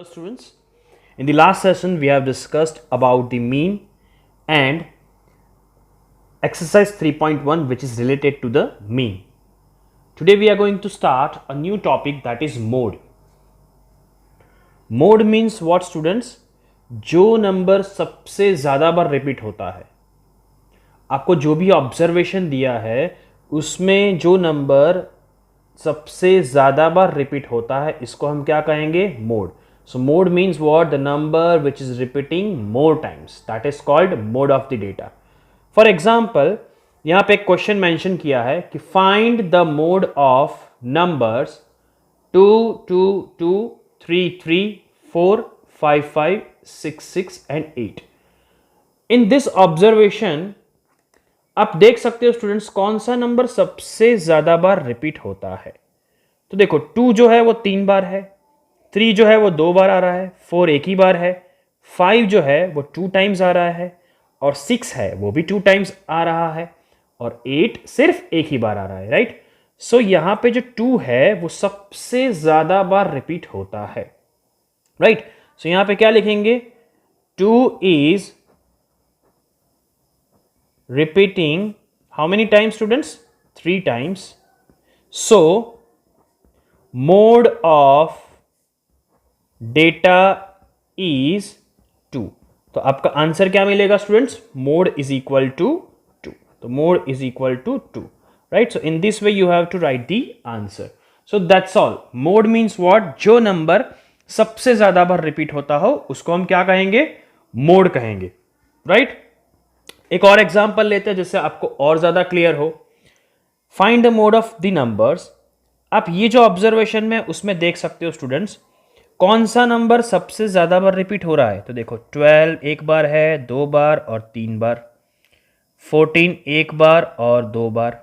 Hello students, in the last session we have discussed about the mean and exercise 3.1 which is related to the mean. Today we are going to start a new topic that is mode. Mode means what students? जो number सबसे ज़्यादा बार repeat होता है, आपको जो भी observation दिया है उसमें जो नंबर सबसे ज़्यादा बार रिपीट होता है इसको हम क्या कहेंगे? Mode. So mode means what? The number which is repeating more times. That is called mode of the data. For example, यहाँ पे एक क्वेश्चन मेंशन किया है कि find the mode of numbers 2, 2, 2, 3, 3, 4, 5, 5, 6, 6 and 8. In this observation, आप देख सकते हो स्टूडेंट्स कौन सा नंबर सबसे ज़्यादा बार रिपीट होता है. तो देखो 2 जो है वो 3 बार है, 3 जो है वो 2 बार आ रहा है, 4 एक ही बार है, 5 जो है वो 2 टाइम्स आ रहा है और 6 है वो भी 2 टाइम्स आ रहा है और 8 सिर्फ एक ही बार आ रहा है. राइट. सो यहाँ पे जो 2 है वो सबसे ज़्यादा बार रिपीट होता है. राइट. सो यहाँ पे क्या लिखेंगे? 2 is repeating how many times students? 3 times. So mode of data is 2. तो आपका आंसर क्या मिलेगा students? Mode is equal to 2. तो mode is equal to 2. Right. So in this way you have to write the answer. So that's all. Mode means what? जो number सबसे ज्यादा बार repeat होता हो उसको हम क्या कहेंगे? मोड कहेंगे. राइट. एक और एग्जांपल लेते हैं जिससे आपको और ज्यादा क्लियर हो. Find the mode of the numbers. आप ये जो ऑब्जर्वेशन में उसमें देख सकते हो स्टूडेंट्स कौन सा नंबर सबसे ज्यादा बार रिपीट हो रहा है. तो देखो 12 एक बार है, 2 बार और 3 बार, 14 एक बार और 2 बार,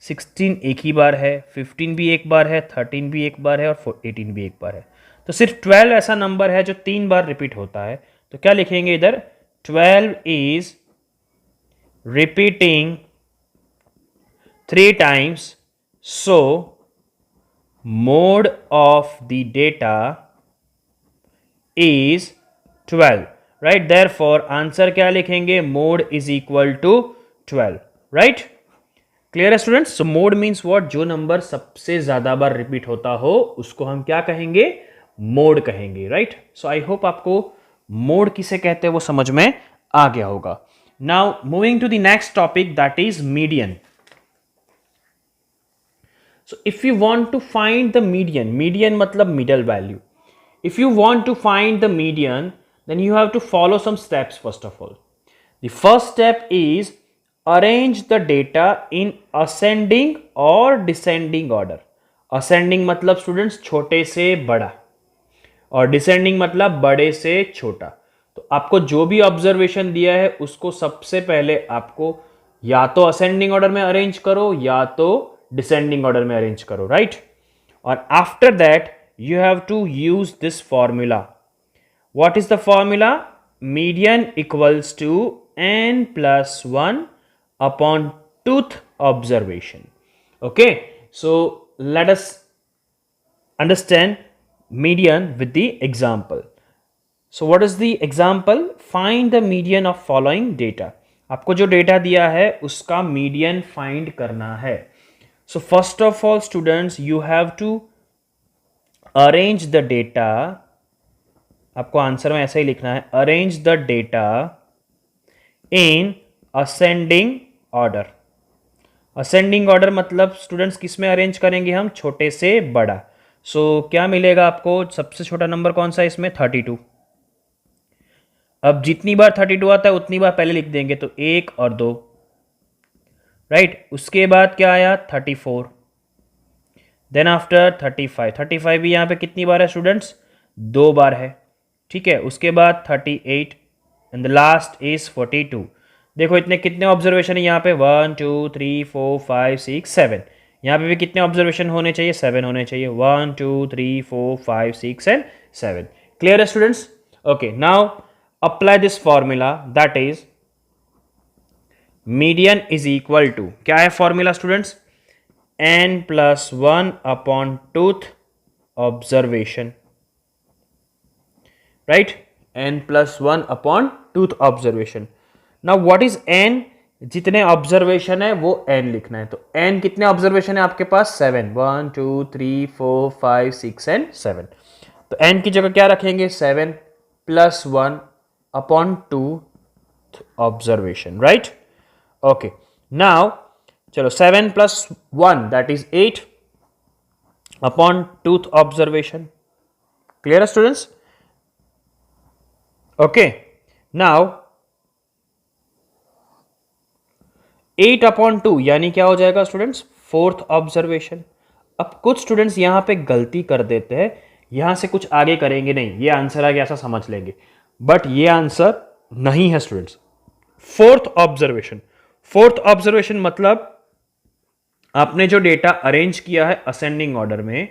16 एक ही बार है, 15 भी एक बार है, 13 भी एक बार है और 18 भी एक बार है. तो सिर्फ 12 ऐसा नंबर है जो 3 बार रिपीट होता है. तो क्या लिखेंगे इधर? 12 is repeating 3 times, so mode of the data is 12. right. therefore answer क्या लिखेंगे? mode is equal to 12. right. clear है students? so mode means what? जो नंबर सबसे ज्यादा बार रिपीट होता हो उसको हम क्या कहेंगे? मोड कहेंगे. राइट. सो आई होप आपको मोड किसे कहते हैं वो समझ में आ गया होगा. Now moving to the next topic, that is median. So if you want to find the median मतलब middle value. If you want to find the median, then you have to follow some steps first of all. The first step is arrange the data in ascending or descending order. Ascending मतलब students छोटे से बड़ा और descending मतलब बड़े से छोटा. तो आपको जो भी ऑब्जर्वेशन दिया है उसको सबसे पहले आपको या तो असेंडिंग ऑर्डर में अरेंज करो या तो डिसेंडिंग ऑर्डर में अरेंज करो. राइट. और after that you have to use this formula. What is the formula? Median equals to n+1 upon twoth observation. Okay. So let us understand median with the example. So what is the example? Find the median of following data. आपको जो data दिया है उसका median find करना है. So first of all students you have to arrange the data. आपको answer में ऐसा ही लिखना है, arrange the data in ascending order. ascending order मतलब स्टूडेंट्स किस में अरेंज करेंगे हम? छोटे से बड़ा. So क्या मिलेगा आपको? सबसे छोटा नंबर कौन सा है इसमें? 32. अब जितनी बार 32 आता है उतनी बार पहले लिख देंगे, तो 1 और 2. राइट. उसके बाद क्या आया? 34. Then after 35. 35 भी यहाँ पे कितनी बार है स्टूडेंट्स? 2 बार है. ठीक है. उसके बाद 38 एंड द लास्ट इज 42. देखो इतने कितने ऑब्जर्वेशन है यहाँ पे? 1 2 3 4 5 6 7. यहाँ पे भी कितने ऑब्जर्वेशन होने चाहिए? 7 होने चाहिए. 1 2 3 4 5 6 एंड 7. क्लियर है students? Okay. Now apply this formula, that is median is equal to, क्या है formula students? n+1 upon twoth observation. Right, n+1 upon twoth observation. Now what is n? जितने ऑब्जर्वेशन है वो n लिखना है. तो n कितने ऑब्जर्वेशन है आपके पास? 7. 1 2 3 4 5 6 एंड 7. तो n की जगह क्या रखेंगे? 7 + 1 upon twoth observation. Right, okay. Now चलो 7 + 1 that is 8 upon twoth observation. Clear है स्टूडेंट्स? ओके. नाउ 8 अपॉन 2 यानी क्या हो जाएगा स्टूडेंट्स? Fourth observation. अब कुछ स्टूडेंट्स यहां पे गलती कर देते हैं, यहां से कुछ आगे करेंगे नहीं, ये आंसर आ गया ऐसा समझ लेंगे, बट ये आंसर नहीं है students. Fourth observation. Fourth observation मतलब आपने जो डेटा अरेंज किया है असेंडिंग ऑर्डर में,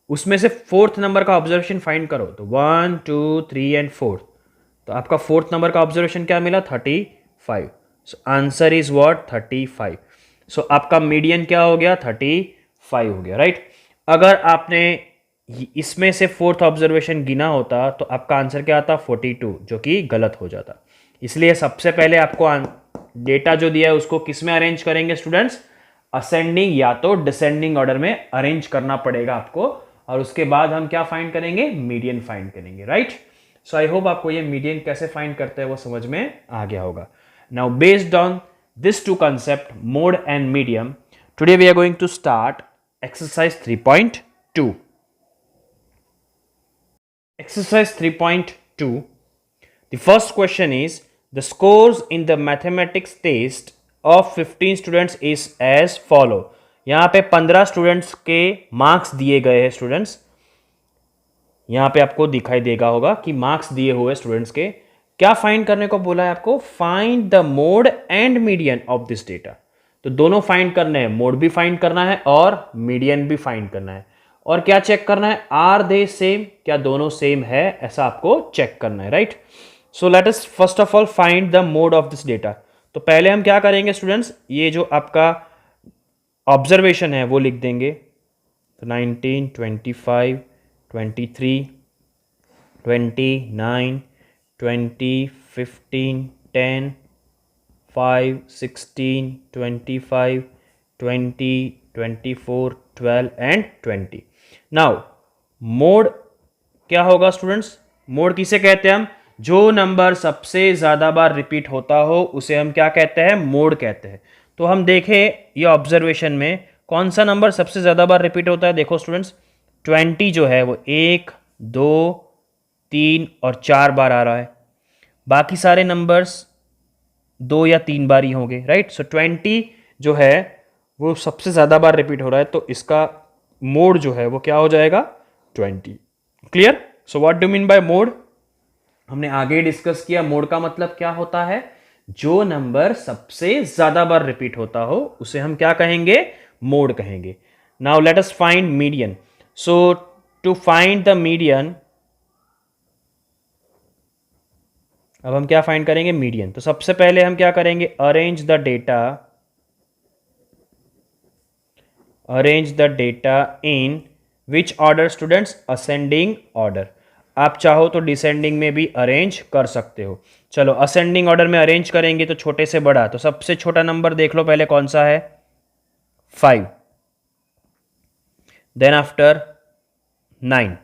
उसमें से फोर्थ नंबर का ऑब्जर्वेशन फाइंड करो. तो 1 2 3 एंड 4. तो आपका फोर्थ नंबर का ऑब्जर्वेशन क्या मिला? 35. So answer is what? 35. सो आपका मीडियन क्या हो गया? 35 हो गया. राइट. अगर आपने इसमें से फोर्थ ऑब्जर्वेशन गिना होता तो आपका आंसर क्या आता? 42, जो कि गलत हो जाता. इसलिए सबसे पहले आपको डेटा जो दिया है उसको किस में अरेंज करेंगे स्टूडेंट्स? असेंडिंग या तो डिसेंडिंग ऑर्डर में अरेंज करना पड़ेगा आपको, और उसके बाद हम क्या फाइंड करेंगे? मीडियन फाइंड करेंगे. राइट. सो आई होप आपको ये मीडियन कैसे फाइंड करते हैं वो समझ में आ गया होगा. Now based on this two concept, mode and medium, today we are going to start exercise 3.2. Exercise 3.2. The first question is, the scores in the mathematics test of 15 students is as follow. यहाँ पे 15 students के marks दिए गए हैं students. यहाँ पे आपको दिखाई देगा होगा कि मार्क्स दिए हुए स्टूडेंट्स के. क्या फाइंड करने को बोला है आपको? Find the mode and median of this data. तो दोनों फाइंड करने हैं, मोड भी फाइंड करना है और मीडियन भी फाइंड करना है. और क्या चेक करना है? Are they same? क्या दोनों सेम है, ऐसा आपको चेक करना है. Right. So let us first of all find the mode of this data. तो पहले हम क्या करेंगे स्टूडेंट्स? ये जो आपका ऑब्जर्वेशन है वो लिख देंगे. तो 19 25 23 29 20 15 10 5 16 25 20 24 12 एंड 20. नाउ मोड क्या होगा स्टूडेंट्स? मोड किसे कहते हैं हम? जो नंबर सबसे ज्यादा बार रिपीट होता हो उसे हम क्या कहते हैं? मोड कहते हैं. तो हम देखें ये ऑब्जर्वेशन में कौन सा नंबर सबसे ज्यादा बार रिपीट होता है. देखो स्टूडेंट्स, 20 जो है वो 1 2 3 और 4 बार आ रहा है. बाकी सारे नंबर्स 2 या 3 बार ही होंगे. राइट. सो 20 जो है वो सबसे ज़्यादा बार रिपीट हो रहा है, तो इसका मोड जो है वो क्या हो जाएगा? 20. Clear? So what do mean by mode? हमने आगे डिस्कस किया, मोड का मतलब क्या होता है? जो नंबर सबसे ज़्यादा बार रिपीट होता हो उसे हम क्या कहेंगे? मोड कहेंगे. Now let us find median. So to find the median, अब हम क्या फाइंड करेंगे? मीडियन. तो सबसे पहले हम क्या करेंगे? Arrange the data. Arrange the data in which order students? Ascending order. आप चाहो तो डिसेंडिंग में भी अरेंज कर सकते हो. चलो असेंडिंग ऑर्डर में अरेंज करेंगे तो छोटे से बड़ा. तो सबसे छोटा नंबर देख लो पहले कौन सा है? 5. Then after 9.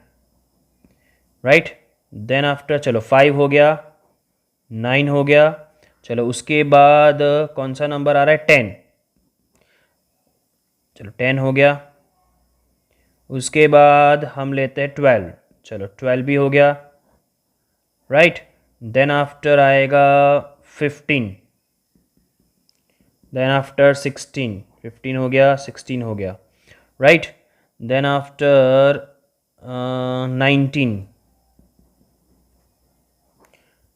Right. Then after, चलो 5 हो गया, 9 हो गया. चलो उसके बाद कौन सा नंबर आ रहा है? 10. चलो 10 हो गया. उसके बाद हम लेते हैं 12. चलो 12 भी हो गया. राइट. देन आफ्टर आएगा 15. Then after 16. 15 हो गया, 16 हो गया. Right. Then after 19.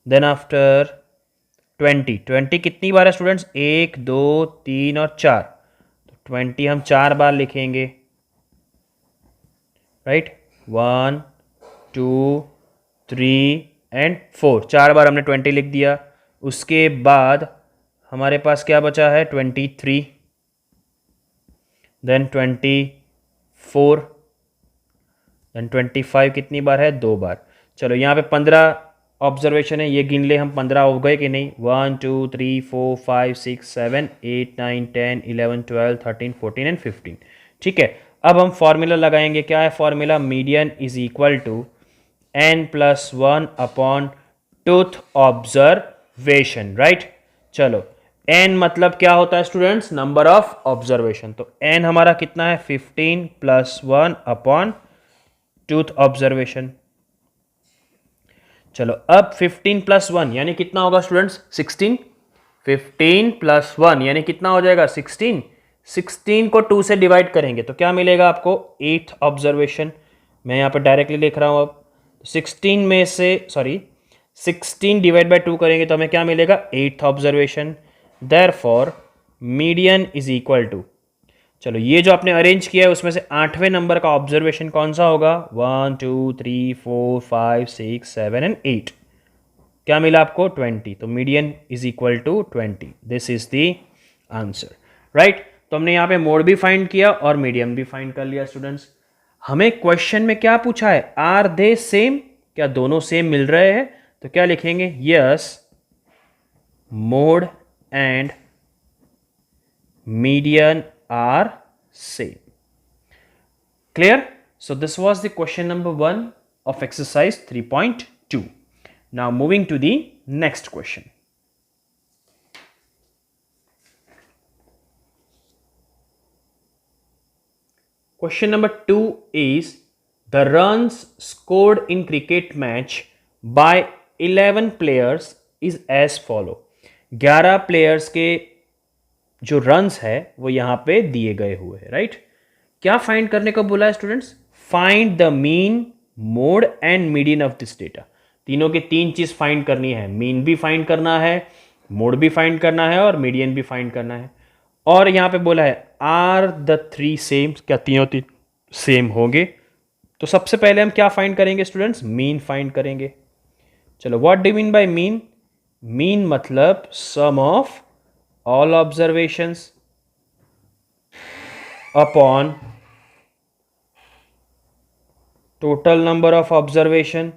Then after 20. 20 कितनी बार है स्टूडेंट्स? 1 2 3 और 4. तो 20 हम 4 बार लिखेंगे. राइट. 1 2 3 एंड 4. 4 बार हमने 20 लिख दिया. उसके बाद हमारे पास क्या बचा है? 23. देन 24. देन 25 कितनी बार है? 2 बार. चलो यहाँ पे 15 ऑब्जर्वेशन है, ये गिन ले हम 15 हो गए कि नहीं। 1 2 3 4 5 6 7 8 9 10 11 12 13 14 एंड 15। ठीक है, अब हम फॉर्मूला लगाएंगे। क्या है formula? Median is equal to n+1 upon twoth observation, right. चलो n मतलब क्या होता है स्टूडेंट्स? Number of observation. तो n हमारा कितना है? 15+1 अपॉन टूथ ऑब्जर्वेशन। चलो अब 15+1 यानी कितना होगा स्टूडेंट्स? 16। 15+1 यानी कितना हो जाएगा? 16। 16 को 2 से डिवाइड करेंगे तो क्या मिलेगा आपको? 8th observation. मैं यहाँ पे डायरेक्टली लिख रहा हूँ। अब 16 में से 16 डिवाइड बाय 2 करेंगे तो हमें क्या मिलेगा? 8th observation. Therefore median is equal to, चलो ये जो आपने अरेंज किया है उसमें से 8वें नंबर का ऑब्जर्वेशन कौन सा होगा? 1 2 3 4 5 6 7 एंड 8। क्या मिला आपको? 20। तो median is equal to 20। This is the answer, right. तो हमने यहाँ पे मोड भी फाइंड किया और मीडियन भी फाइंड कर लिया स्टूडेंट्स। हमें क्वेश्चन में क्या पूछा है? Are they same? क्या दोनों सेम मिल रहे हैं? तो क्या लिखेंगे? Yes, mode and median are same. Clear? So this was the question number 1 of exercise 3.2. Now moving to the next question. Question number 2 is the runs scored in cricket match by 11 players is as follow. 11 players के जो runs है वो यहाँ पे दिए गए हुए हैं, राइट। क्या फाइंड करने को बोला है students? Find the mean, mode and median of this data. तीनों की 3 चीज फाइंड करनी है। मीन भी फाइंड करना है, मोड भी फाइंड करना है और मीडियन भी फाइंड करना है। और यहाँ पे बोला है आर द 3 सेम? क्या तीनों सेम होंगे? तो सबसे पहले हम क्या फाइंड करेंगे स्टूडेंट्स? मीन फाइंड करेंगे। चलो what do mean by mean? Mean मतलब सम of all observations upon total number of observation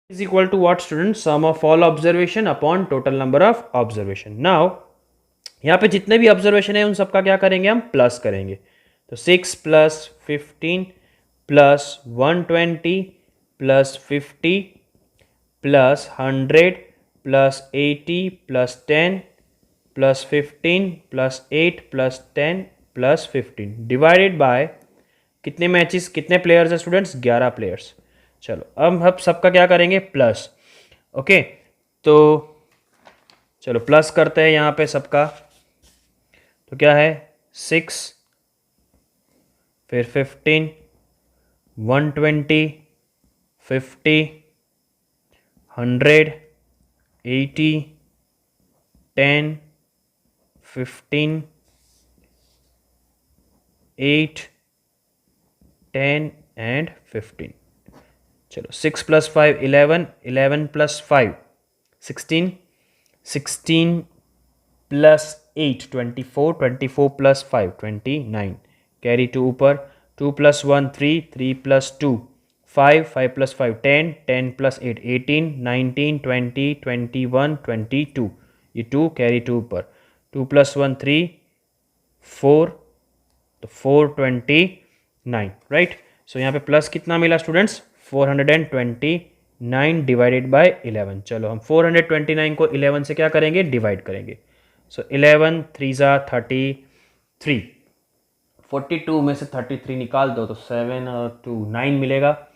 is equal to what students? Sum of all observation upon total number of observation. Now यहाँ पे जितने भी observation है उन सबका क्या करेंगे? हम प्लस करेंगे। तो 6 + 15 + 120 + 50 plus 100 plus 80 plus 10 plus 15 plus 8 plus 10 plus 15 divided by कितने मैचेस, कितने प्लेयर्स हैं स्टूडेंट्स? 11 प्लेयर्स। चलो अब सबका क्या करेंगे? प्लस। ओके, तो चलो प्लस करते हैं यहाँ पे सबका। तो क्या है? 6 फिर 15 120 50 100 80 10 15 8 10 एंड 15। चलो 6 + 5 11 11 + 5 16 16 + 8 24 24 + 5 29 कैरी 2 ऊपर 2 + 1 3 3 + 2 5 5 + 5 10 10 + 8 18 19 20 21 22 ये 2 कैरी 2 ऊपर 2 + 1 3 4 तो 429, राइट। सो यहाँ पे प्लस कितना मिला स्टूडेंट्स? 429 divided by 11। चलो हम 429 को 11 से क्या करेंगे? डिवाइड करेंगे। सो 11 3 ज़ा 33, 42 में से 33 निकाल दो तो 7 और 2 9 मिलेगा।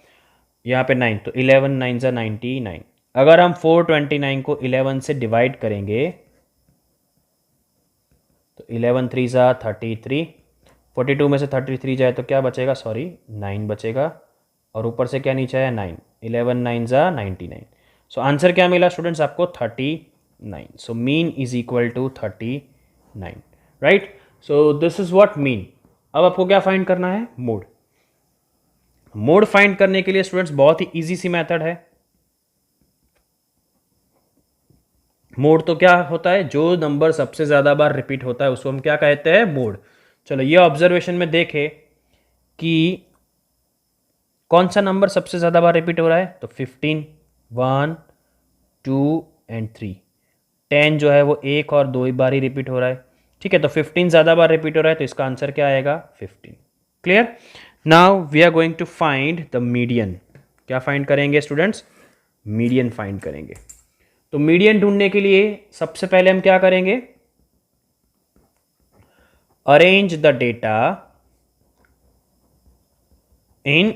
यहाँ पे 9 तो 11 9 ज़ा 99। अगर हम 429 को 11 से डिवाइड करेंगे तो 11 3 ज़ा 33, 42 में से 33 जाए तो क्या बचेगा? सॉरी 9 बचेगा और ऊपर से क्या नीचे आया? 9। 11 9 ज़ा 99। सो आंसर क्या मिला स्टूडेंट्स आपको? 39। So mean is equal to 39, right. So this is what mean. अब आपको क्या फाइंड करना है? मोड। मोड फाइंड करने के लिए स्टूडेंट्स बहुत ही इजी सी मेथड है। मोड तो क्या होता है? जो नंबर सबसे ज्यादा बार रिपीट होता है उसको हम क्या कहते हैं? मोड। चलो ये ऑब्जर्वेशन में देखें, कि कौन सा नंबर सबसे ज़्यादा बार रिपीट हो रहा है, तो 15, 1, 2 एंड 3। 10 जो है वो एक और दो ही बार ही रिपीट हो रहा है, ठीक है। तो 15 ज़्यादा बार रिपीट हो रहा है, तो इसका आंसर क्या आएगा, 15। Clear. Now we are going to find the median. क्या फाइंड करेंगे स्टूडेंट्स, मीडियन फाइंड करेंगे। तो मीडियन ढूंढने के लिए सबसे पहले हम क्या करेंगे, arrange the data in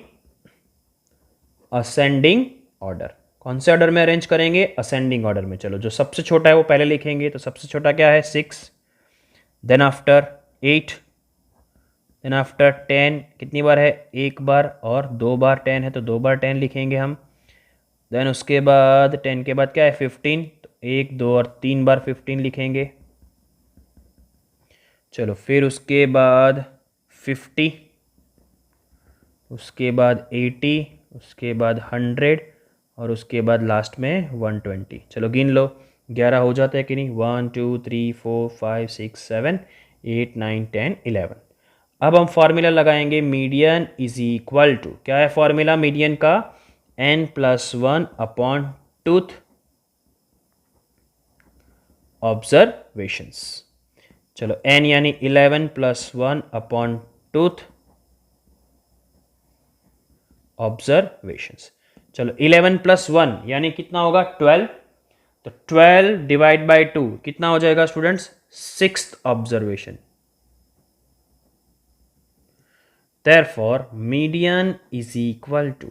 ascending order. कौन से ऑर्डर में अरेंज करेंगे, असेंडिंग ऑर्डर में। चलो जो सबसे छोटा है वो पहले लिखेंगे, तो सबसे छोटा क्या है, 6, देन आफ्टर 8, देन आफ्टर 10, कितनी बार है, एक बार, और दो बार 10 है तो दो बार 10 लिखेंगे हम। देन उसके बाद 10 के बाद क्या है, 15, तो एक, दो और तीन बार 15 लिखेंगे। चलो फिर उसके बाद 50, उसके बाद 80, उसके बाद 100, और उसके बाद लास्ट में 120। चलो गिन लो, 11 हो जाता है कि नहीं, 1 2 3 4 5 6 7 8 9 10 11। अब हम फॉर्मूला लगाएंगे, मीडियन इज इक्वल टू, क्या है फॉर्मूला मीडियन का, n+1 अपॉन टूथ ऑब्जर्वेशंस। चलो n यानी 11+1 अपॉन टूथ ऑब्जर्वेशंस। चलो 11+1 यानी कितना होगा, 12, तो 12 डिवाइड बाई 2 कितना हो जाएगा students, 6th observation. Therefore median is equal to,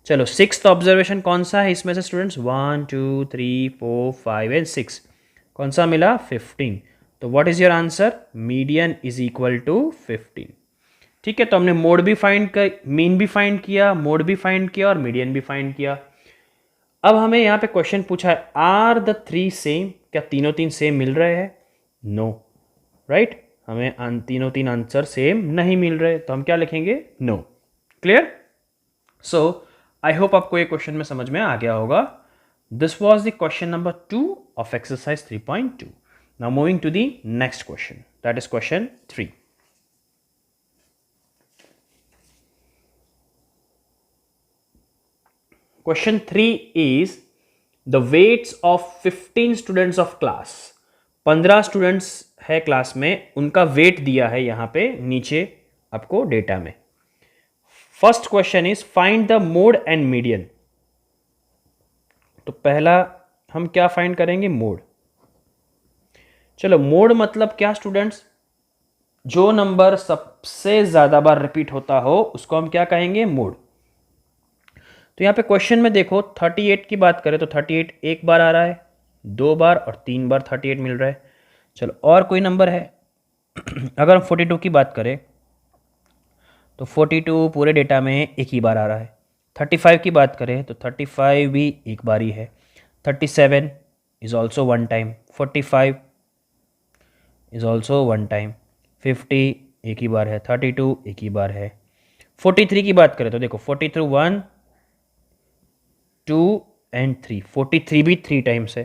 चलो 6th ऑब्जर्वेशन कौन सा है इसमें से स्टूडेंट्स, 1 2 3 4 5 एंड 6, कौन सा मिला, 15। तो what is your answer, median is equal to 15। ठीक है, तो हमने मोड भी फाइंड कर, मीन भी फाइंड किया, मोड भी फाइंड किया और मीडियन भी फाइंड किया। अब हमें यहाँ पे क्वेश्चन पूछा है, आर द थ्री सेम, क्या तीनों तीन सेम मिल रहे हैं, नो, राइट, हमें तीनों तीन आंसर सेम नहीं मिल रहे, तो हम क्या लिखेंगे, no. Clear. So I hope आपको ये क्वेश्चन में समझ में आ गया होगा। This was the question number 2 of exercise 3.2। Now moving to the next question, that is question 3। Question 3 is the weights of 15 students of class। 15 students है class में, उनका वेट दिया है यहाँ पे नीचे आपको डेटा में। First question is find the mode and median. तो पहला हम क्या फाइंड करेंगे, मोड। चलो मोड मतलब क्या स्टूडेंट्स, जो नंबर सबसे ज्यादा बार रिपीट होता हो उसको हम क्या कहेंगे, मोड। तो यहाँ पे क्वेश्चन में देखो 38 की बात करें तो 38 एक बार आ रहा है, दो बार और तीन बार 38 मिल रहा है। चलो और कोई नंबर है अगर हम 42 की बात करें तो 42 पूरे डेटा में एक ही बार आ रहा है। 35 की बात करें तो 35 भी एक बार ही है। 37 is also one time. 45 is also one time. 50 एक ही बार है। 32 एक ही बार है। 43 की बात करें तो देखो 43 1 2 एंड 3, 43 भी 3 टाइम्स है,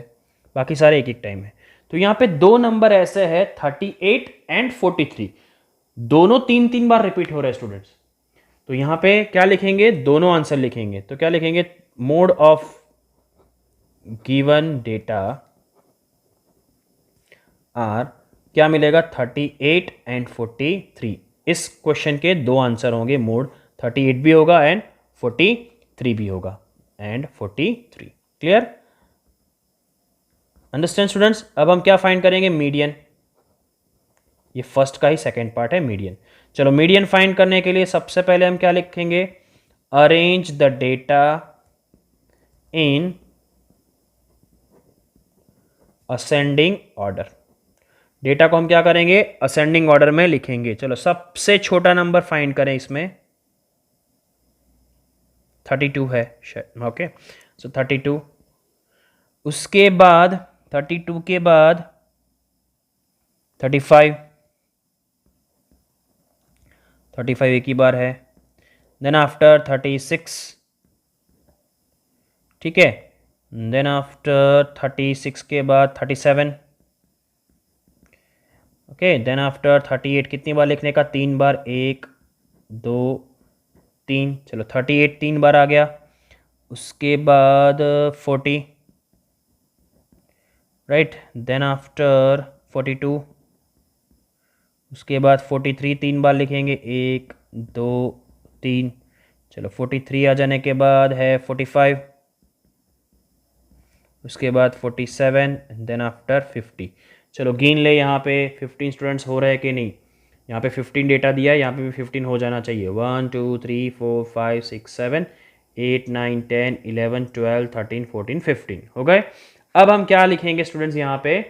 बाकी सारे एक एक टाइम है। तो यहाँ पे दो नंबर ऐसे है 38 एंड 43, दोनों तीन तीन बार रिपीट हो रहे हैं स्टूडेंट्स। तो यहाँ पे क्या लिखेंगे, दोनों आंसर लिखेंगे। तो क्या लिखेंगे, mode of given data are, क्या मिलेगा 38 एंड 43। इस क्वेश्चन के दो आंसर होंगे, मोड 38 भी होगा एंड 43 भी होगा, एंड 43। Clear, understand students. अब हम क्या फाइंड करेंगे, मीडियन। ये फर्स्ट का ही सेकंड पार्ट है, मीडियन। चलो मीडियन फाइंड करने के लिए सबसे पहले हम क्या लिखेंगे, arrange the data in ascending order. Data को हम क्या करेंगे, असेंडिंग ऑर्डर में लिखेंगे। चलो सबसे छोटा नंबर फाइंड करें, इसमें 32 है, ओके। सो 32, उसके बाद 32 के बाद 35, 35 एक ही बार है। देन आफ्टर 36, ठीक है। देन आफ्टर 36 के बाद 37, ओके। देन आफ्टर 38 कितनी बार लिखने का, तीन बार, एक 2 3, चलो 38 3 बार आ गया। उसके बाद 40, राइट, देन आफ्टर 42, उसके बाद 43 3 बार लिखेंगे, 1 2 3, चलो 43 आ जाने के बाद है 45, उसके बाद 47, देन आफ्टर 50। चलो गिन ले, यहाँ पे 15 स्टूडेंट्स हो रहे हैं कि नहीं। यहाँ पे 15 डेटा दिया है, यहाँ पे भी 15 हो जाना चाहिए। 1 2 3 4 5 6 7 8 9 10 11 12 13 14 15 हो गए। अब हम क्या लिखेंगे स्टूडेंट्स, यहाँ पे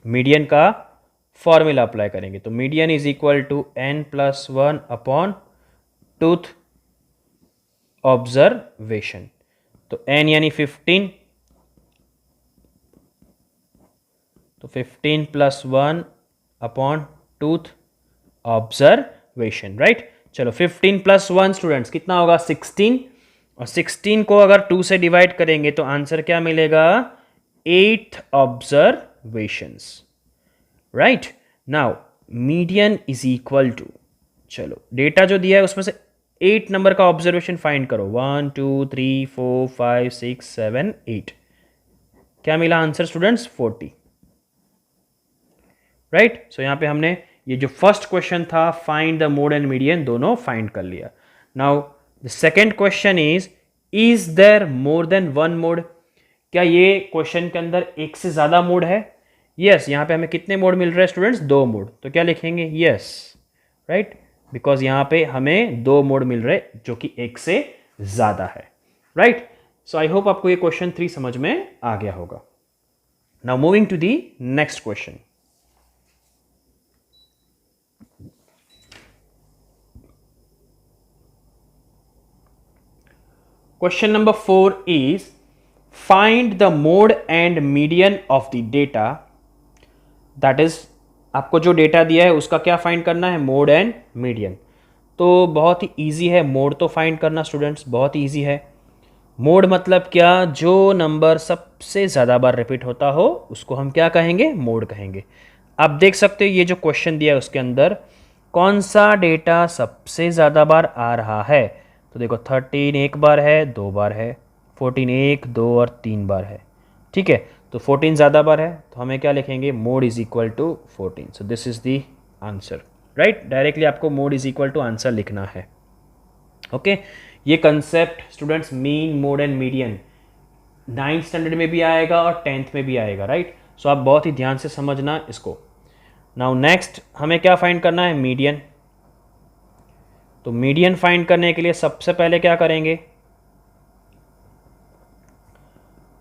मीडियन का फॉर्मूला अप्लाई करेंगे। तो median is equal to n+1 upon twoth observation. तो n यानी 15, तो 15 + 1 अपॉन टूथ ऑब्जर्वेशन, राइट। चलो 15 + 1 स्टूडेंट्स कितना होगा, 16, और 16 को अगर 2 से डिवाइड करेंगे तो आंसर क्या मिलेगा, 8 observations, right. Now median is equal to, चलो डेटा जो दिया है उसमें से 8 नंबर का ऑब्जर्वेशन फाइंड करो। 1 2 3 4 5 6 7 8, क्या मिला आंसर स्टूडेंट्स, 40, राइट। सो यहां पे हमने ये जो फर्स्ट क्वेश्चन था find the mode and median, दोनों फाइंड कर लिया। Now the second question is there more than one mode, क्या ये क्वेश्चन के अंदर एक से ज्यादा मोड है। यस, यहाँ पे हमें कितने मोड मिल रहे हैं स्टूडेंट्स, 2 मोड। तो क्या लिखेंगे, यस, राइट, बिकॉज यहाँ पे हमें 2 मोड मिल रहे जो कि एक से ज्यादा है, राइट। सो आई होप आपको ये क्वेश्चन 3 समझ में आ गया होगा। Now moving to the next question. Question number 4 is find the mode and median of the data, that is आपको जो डेटा दिया है उसका क्या फाइंड करना है, मोड एंड मीडियन। तो बहुत ही इजी है मोड तो फाइंड करना स्टूडेंट्स, बहुत ही इजी है। मोड मतलब क्या, जो नंबर सबसे ज़्यादा बार रिपीट होता हो उसको हम क्या कहेंगे, मोड कहेंगे। आप देख सकते हो ये जो क्वेश्चन दिया है उसके अंदर कौन सा डेटा सबसे ज़्यादा बार आ रहा है। तो देखो 13 एक बार है, 2 बार है, 14 1 2 और 3 बार है, ठीक है। तो 14 ज़्यादा बार है तो हमें क्या लिखेंगे, mode is equal to 14। So this is the answer, right. Directly आपको mode is equal to answer लिखना है, ओके। ये concept students mean mode and median 9th standard में भी आएगा और 10th में भी आएगा, राइट। सो आप बहुत ही ध्यान से समझना इसको। नाउ नेक्स्ट हमें क्या फाइंड करना है, मीडियन। तो मीडियन फाइंड करने के लिए सबसे पहले क्या करेंगे,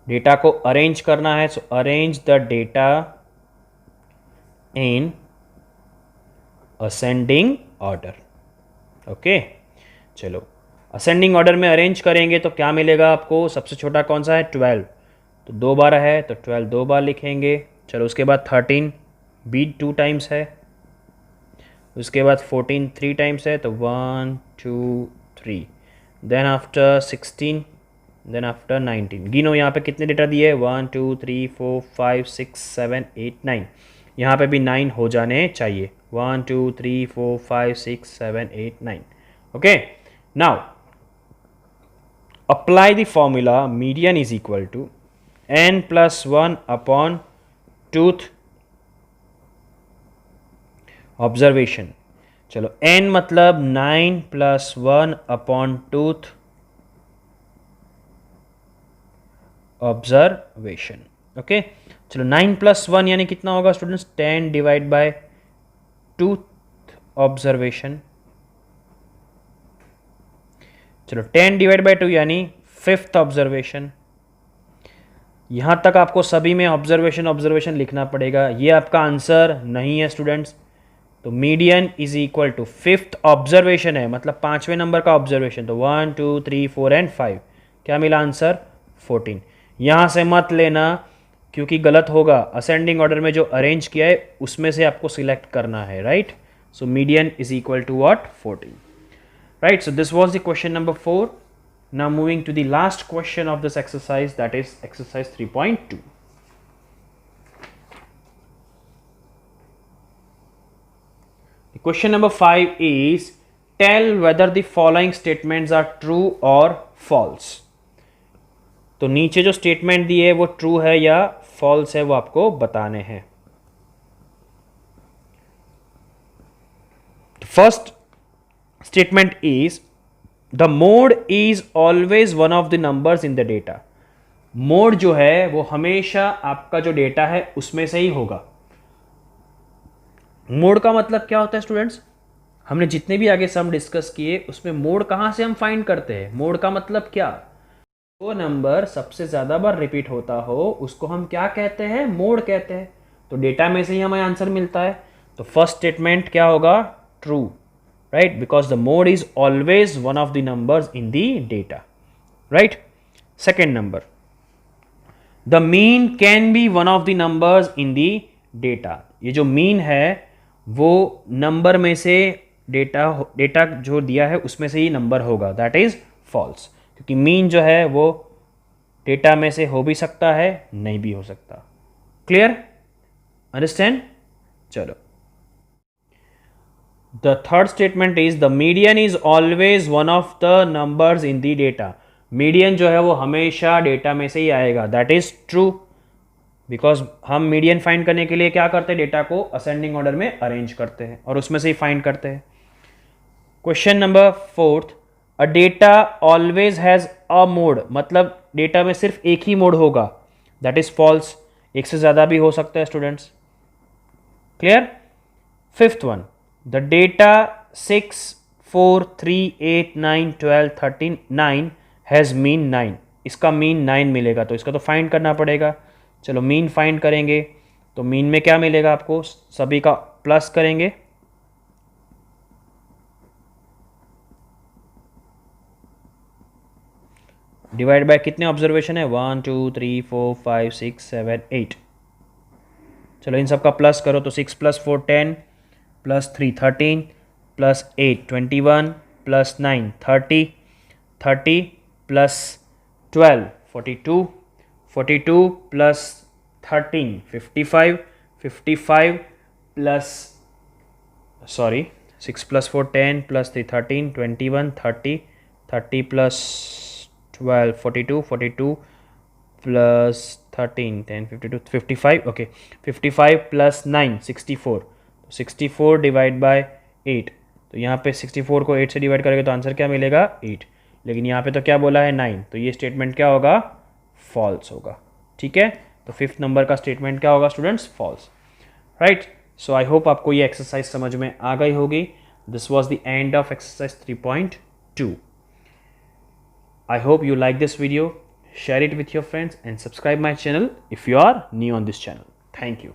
डेटा को अरेंज करना है। सो arrange the data in ascending order, okay. चलो असेंडिंग ऑर्डर में अरेंज करेंगे तो क्या मिलेगा आपको, सबसे छोटा कौन सा है, 12, तो 2 बार है तो 12 2 बार लिखेंगे। चलो उसके बाद 13 भी 2 टाइम्स है, उसके बाद 14 3 टाइम्स है, तो 1 2 3, देन आफ्टर 16, देन आफ्टर 19। गिनो यहाँ पे कितने डेटा दिए, 1 2 3 4 5 6 7 8 9, यहाँ पे भी 9 हो जाने चाहिए। 1 2 3 4 5 6 7 8 9, okay. Now apply the formula median is equal to n+1 upon tooth observation. चलो n मतलब 9 + 1 अपॉन टूथ ऑब्जर्वेशन, ओके। चलो 9 + 1 यानी कितना होगा students, 10 divide by tooth observation. चलो 10 डिवाइड बाय 2 यानी 5th ऑब्जर्वेशन। यहां तक आपको सभी में ऑब्जर्वेशन लिखना पड़ेगा, ये आपका आंसर नहीं है स्टूडेंट्स। तो median is equal to 5th observation है, मतलब 5वें नंबर का ऑब्जर्वेशन। तो 1 2 3 4 एंड 5, क्या मिला आंसर, 14। यहां से मत लेना क्योंकि गलत होगा, असेंडिंग ऑर्डर में जो अरेंज किया है उसमें से आपको सिलेक्ट करना है, right. So median is equal to what, 14, right. So this was the question number 4. Now moving to the last question of this exercise, that is exercise 3.2. The question number 5 is tell whether the following statements are true और false. तो नीचे जो statement दिए वो true है या false है वो आपको बताने हैं। First statement is the mode is always one of the numbers in the data. Mode जो है वो हमेशा आपका जो डेटा है उसमें से ही होगा। मोड का मतलब क्या होता है स्टूडेंट्स? हमने जितने भी आगे सम डिस्कस किए उसमें मोड कहां से हम फाइंड करते हैं। मोड का मतलब क्या? वो नंबर सबसे ज्यादा बार रिपीट होता हो उसको हम क्या कहते हैं? मोड कहते हैं। तो डेटा में से ही हमें आंसर मिलता है। तो फर्स्ट स्टेटमेंट क्या होगा? True, right, because the mode is always one of the numbers in the data, right. Second number, the mean can be one of the numbers in the data. ये जो mean है वो number में से data जो दिया है उसमें से ही नंबर होगा, दैट इज फॉल्स। क्योंकि मीन जो है वो डेटा में से हो भी सकता है, नहीं भी हो सकता। क्लियर? अंडरस्टैंड? चलो, the third statement is the median is always one of the numbers in the data. Median जो है वो हमेशा डेटा में से ही आएगा, दैट इज ट्रू, बिकॉज हम मीडियन फाइंड करने के लिए क्या करते हैं? डेटा को असेंडिंग ऑर्डर में अरेंज करते हैं और उसमें से ही फाइंड करते हैं। Question number fourth, a data always has a mode, मतलब डेटा में सिर्फ एक ही मोड होगा, दैट इज फॉल्स। एक से ज्यादा भी हो सकता है students. Clear? Fifth one, the data 6 4 3 8 9 12 13 9 has mean 9। इसका मीन 9 मिलेगा, तो इसका तो फाइंड करना पड़ेगा। चलो मीन फाइंड करेंगे, तो मीन में क्या मिलेगा आपको? सभी का प्लस करेंगे, डिवाइड बाय कितने ऑब्जर्वेशन है? 1 2 3 4 5 6 7 8। चलो इन सब का प्लस करो, तो 6 + 4 10 + 3 13 + 8 21 + 9 30 30 + 12 42 42 + 13 55 55 plus 6 + 4 10 + 3 13 21 30 30 + 12 42 42 plus 13 10 52 55, okay, 55 plus 9 64, 64 divide by 8। तो यहाँ पे 64 को 8 से डिवाइड करेंगे तो आंसर क्या मिलेगा? 8। लेकिन यहाँ पे तो क्या बोला है? 9। तो ये स्टेटमेंट क्या होगा? फॉल्स होगा। ठीक है, तो फिफ्थ नंबर का स्टेटमेंट क्या होगा students? False, right. So I hope आपको ये एक्सरसाइज समझ में आ गई होगी। This was the end of exercise 3.2। I hope you like this video. Share it with your friends and subscribe my channel if you are new on this channel. Thank you.